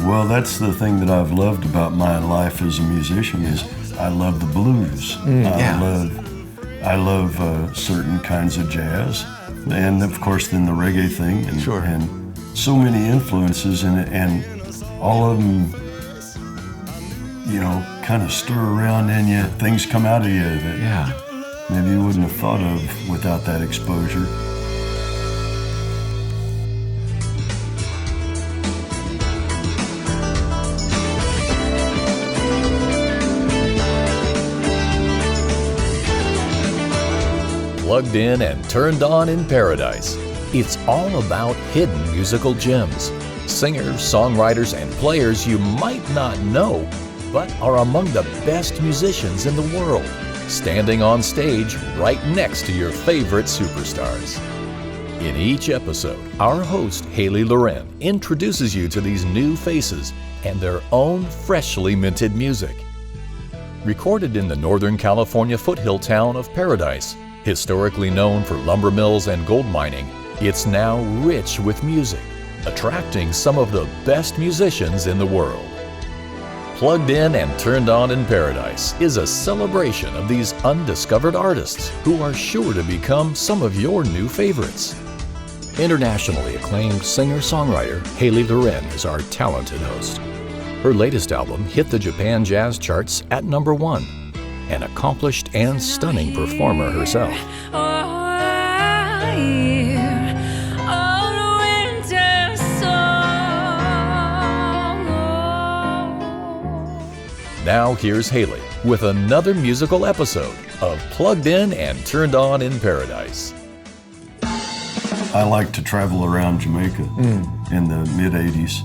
Well, that's the thing that I've loved about my life as a musician is I love the blues. I love certain kinds of jazz, and of course then the reggae thing, and so many influences in it, and all of them, kind of stir around in you. Things come out of you that maybe you wouldn't have thought of without that exposure. Plugged in and turned on in paradise. It's all about hidden musical gems. Singers, songwriters, and players you might not know, but are among the best musicians in the world, standing on stage right next to your favorite superstars. In each episode, our host, Haley Loren, introduces you to these new faces and their own freshly minted music. Recorded in the Northern California foothill town of Paradise, historically known for lumber mills and gold mining, it's now rich with music, attracting some of the best musicians in the world. Plugged in and turned on in paradise is a celebration of these undiscovered artists who are sure to become some of your new favorites. Internationally acclaimed singer-songwriter Haley Loren is our talented host. Her latest album hit the Japan jazz charts at #1. An accomplished and stunning performer herself. Now here's Haley with another musical episode of Plugged In and Turned On in Paradise. I like to travel around Jamaica in the mid-'80s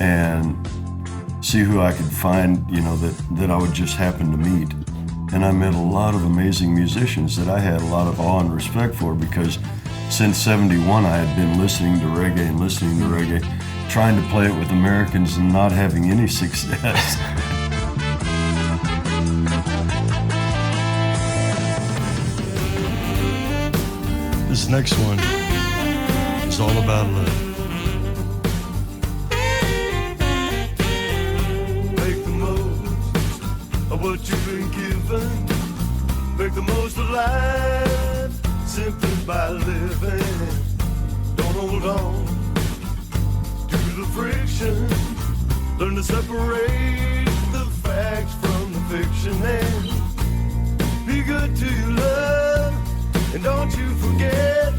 and see who I could find, that I would just happen to meet. And I met a lot of amazing musicians that I had a lot of awe and respect for, because since '71 I had been listening to reggae, trying to play it with Americans and not having any success. This next one is all about love. Make the most of what you've been given. Make the most of life simply by living. Don't hold on to the friction. Learn to separate the facts from the fiction, and be good to your love. And don't you forget,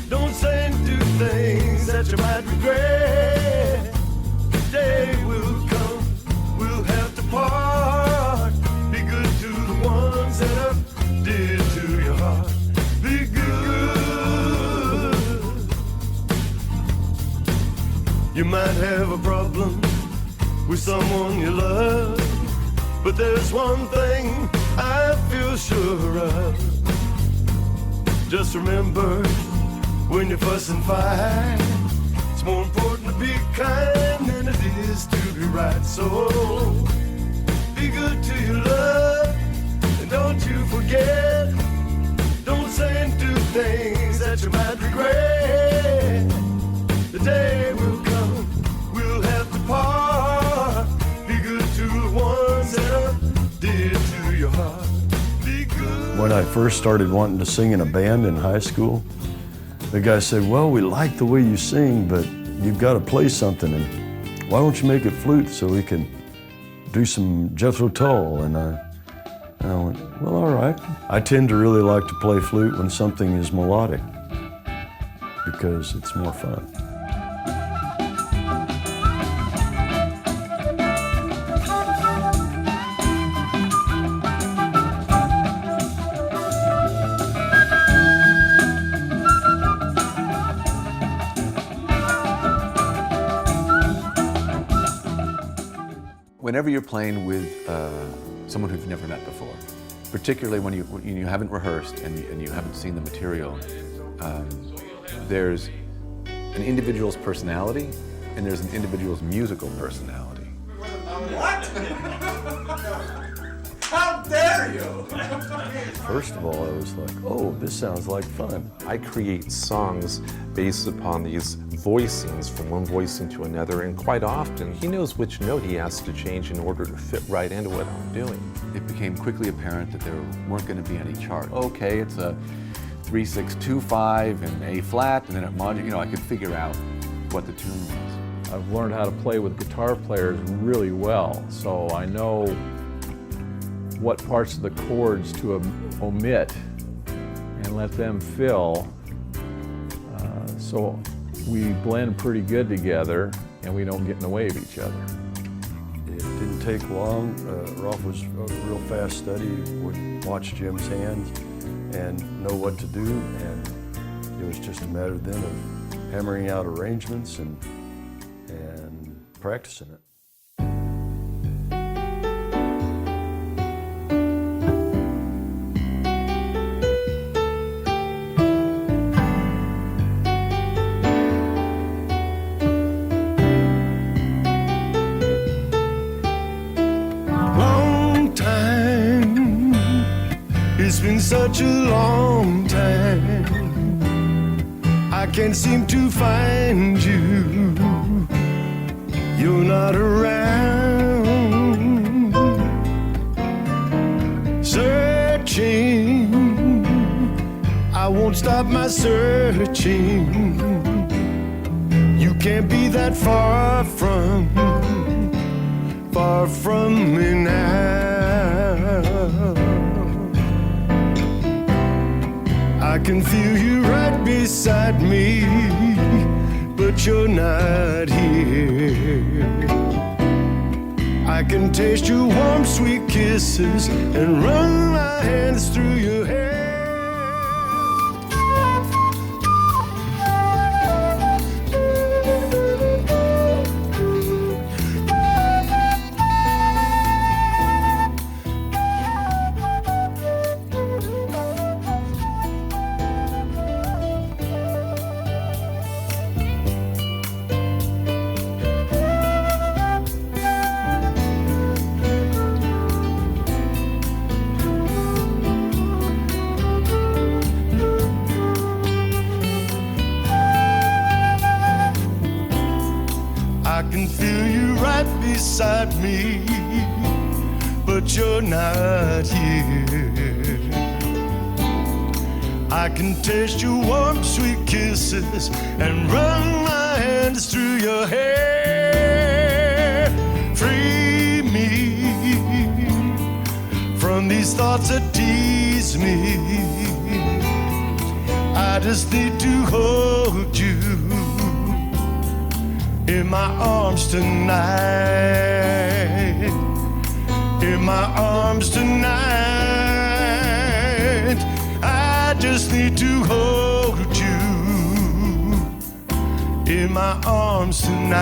don't say and do things that you might regret. The day will come, we'll have to part. Be good to the ones that are dear to your heart. Be good. You might have a problem with someone you love, but there's one thing I feel sure of. Just remember, when you fuss and fight, it's more important to be kind than it is to be right. So be good to your love, and don't you forget, don't say and do things that you might regret. The day will come, we'll have to part. Be good to the ones that are dear to your heart. When I first started wanting to sing in a band in high school, the guy said, well, we like the way you sing, but you've got to play something, and why don't you make it flute so we can do some Jethro Tull? And I went, well, all right. I tend to really like to play flute when something is melodic, because it's more fun. Whenever you're playing with someone who you've never met before, particularly when you haven't rehearsed and you haven't seen the material, there's an individual's personality and there's an individual's musical personality. What? How dare you? First of all, I was like, oh, this sounds like fun. I create songs based upon these voicings from one voicing to another, and quite often he knows which note he has to change in order to fit right into what I'm doing. It became quickly apparent that there weren't going to be any chart. Okay, it's a 3-6-2-5 and A flat, and then at module, you know, I could figure out what the tune was. I've learned how to play with guitar players really well, so I know what parts of the chords to omit and let them fill. So we blend pretty good together and we don't get in the way of each other. It didn't take long. Rolf was a real fast study, would watch Jim's hands and know what to do, and it was just a matter then of hammering out arrangements and practicing it. It's been such a long time, I can't seem to find you. You're not around. Searching, I won't stop my searching. You can't be that far from me now. I can feel you right beside me, but you're not here. I can taste your warm, sweet kisses and run my hands through your hair. I can feel you right beside me, but you're not here. I can taste your warm, sweet kisses and run my hands through your hair. Free me from these thoughts that tease me. I just need to hold you in my arms tonight, in my arms tonight. I just need to hold you in my arms tonight.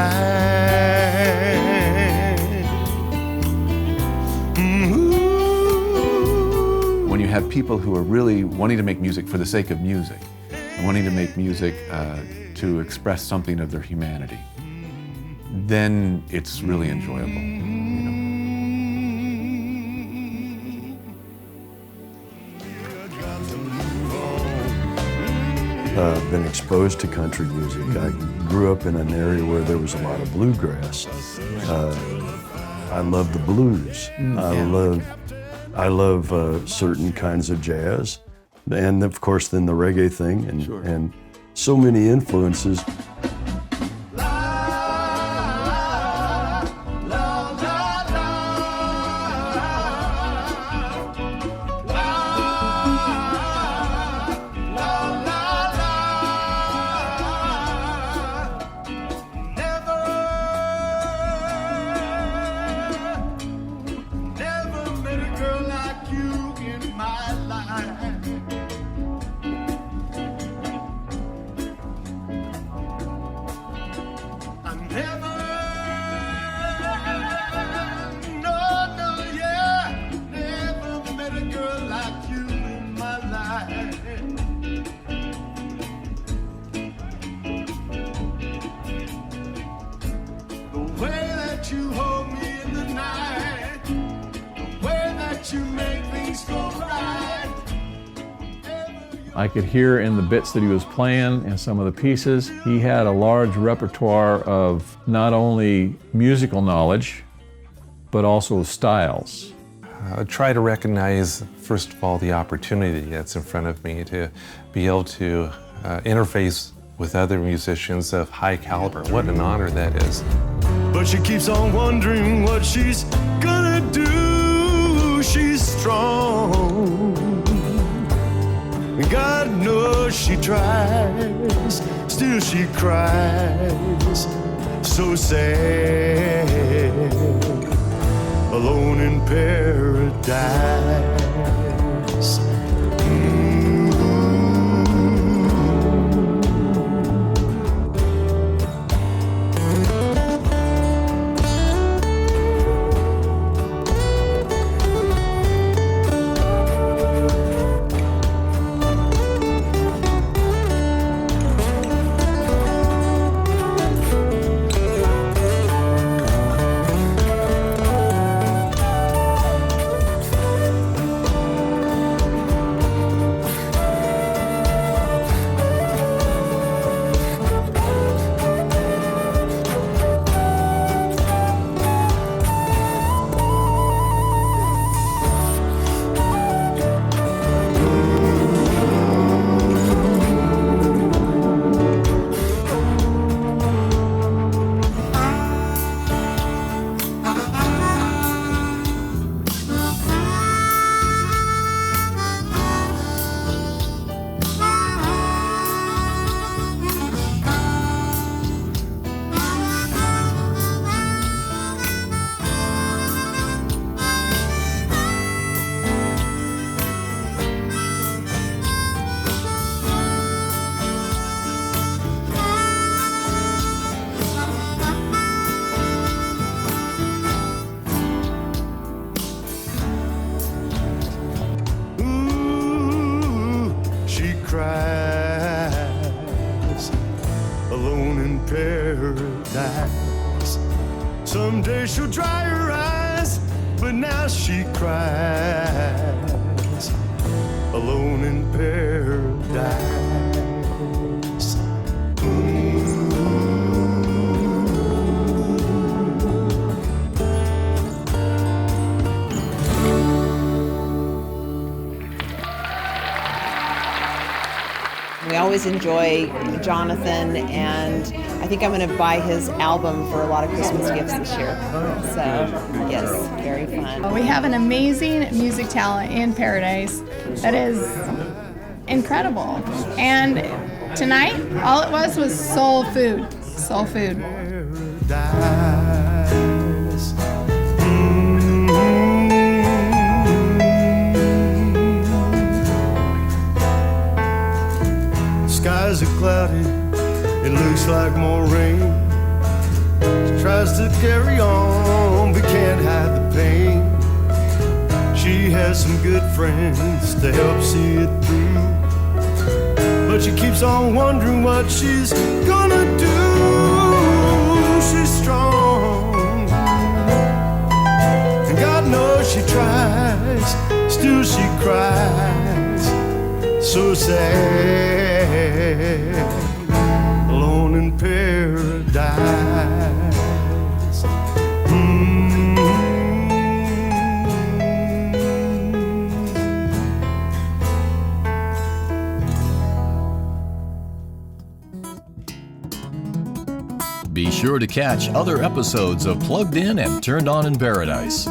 When you have people who are really wanting to make music for the sake of music, and wanting to make music to express something of their humanity, then it's really enjoyable, you know. Been exposed to country music. I grew up in an area where there was a lot of bluegrass. I love the blues. I love certain kinds of jazz, and of course then the reggae thing, and so many influences. You hold me in the night, the way that you I could hear in the bits that he was playing and some of the pieces, he had a large repertoire of not only musical knowledge, but also styles. Try to recognize, first of all, the opportunity that's in front of me to be able to interface with other musicians of high caliber. What an honor that is. But she keeps on wondering what she's gonna do. She's strong. God knows she tries, still she cries, so sad, alone in paradise. Paradise. Someday she'll dry her eyes, but now she cries, alone in paradise. We always enjoy Jonathan, and I think I'm going to buy his album for a lot of Christmas gifts this year. So, yes, very fun. We have an amazing music talent in Paradise that is incredible. And tonight, all it was soul food. Soul food. Paradise. Skies are cloudy, it looks like more rain. She tries to carry on, but can't hide the pain. She has some good friends to help see it through, but she keeps on wondering what she's gonna do. She's strong, and God knows she tries, still she cries, so sad, alone in paradise. Be sure to catch other episodes of Plugged In and Turned On in Paradise.